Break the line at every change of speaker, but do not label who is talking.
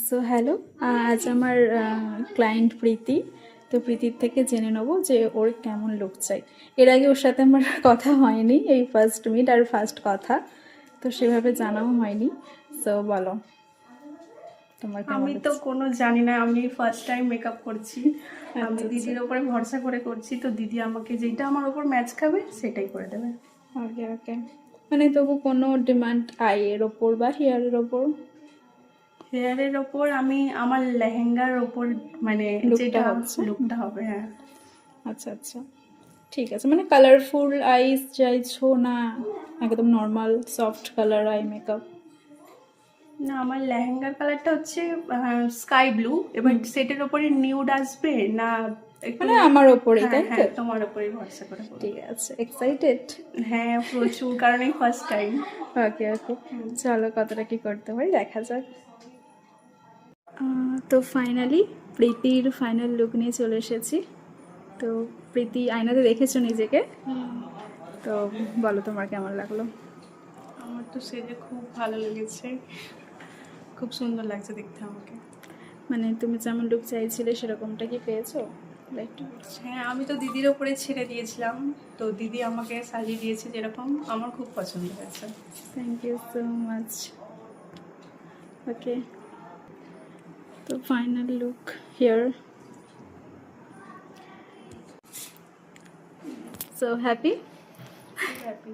So hello, আজ আমার client প্রীতি। তো প্রীতির থেকে জেনে নেবো যে ওর কেমন লুক চাই। এর আগে ওর সাথে আমার কথা হয়নি, এই ফার্স্ট মিট আর ফার্স্ট কথা, তো সেভাবে জানাও হয়নি। সো বলো তোমার কেমন
আমি তো কোনো জানি না, আমি ফার্স্ট টাইম মেকআপ করছি। আমি
আচ্ছা,
দিদির ওপরে ভরসা করে করছি, তো দিদি আমাকে যেটা আমার ওপর ম্যাচ খাবে সেটাই করে দেবে।
ওকে ওকে, মানে তবু কোনো ডিমান্ড আইয়ের ওপর বা হেয়ারের ওপর?
হেয়ারের ওপর আমি আমার লেহেঙ্গার ওপর মানে
লুকটা
যেটা
হচ্ছে
লুকটা হবে। হ্যাঁ,
আচ্ছা আচ্ছা, ঠিক আছে। মানে কালারফুল আইস চাইছো না একদম normal soft colour eye makeup?
না আমার লেহেঙ্গার কালারটা হচ্ছে স্কাই ব্লু, এবার সেটের ওপরে নিউড আসবে না একটু।
মানে আমার ওপরেই,
হ্যাঁ
তাই তো?
হ্যাঁ, তোমার ওপরেই ভরসা করে করবো।
ঠিক আছে, এক্সাইটেড?
হ্যাঁ প্রচুর, কারণ এই ফার্স্ট টাইম।
ওকে ওকে, চলো কতটা কি করতে পারি দেখা যাক। তো ফাইনালি প্রীতির ফাইনাল লুক নিয়ে চলে এসেছি। তো প্রীতি, আয়নাতে দেখেছো নিজেকে? তো বলো তোমার কেমন লাগলো?
আমার তো সেজে খুব ভালো লেগেছে, খুব সুন্দর লাগছে দেখতে আমাকে।
মানে তুমি যেমন লুক চাইছিলে সেরকমটা কি পেয়েছো? একটু
হ্যাঁ, আমি তো দিদির ওপরে ছেড়ে দিয়েছিলাম, তো দিদি আমাকে সাজিয়ে দিয়েছে যেরকম, আমার খুব পছন্দ হয়েছে।
Thank you so much. Okay, তো final look here. So happy?
Happy.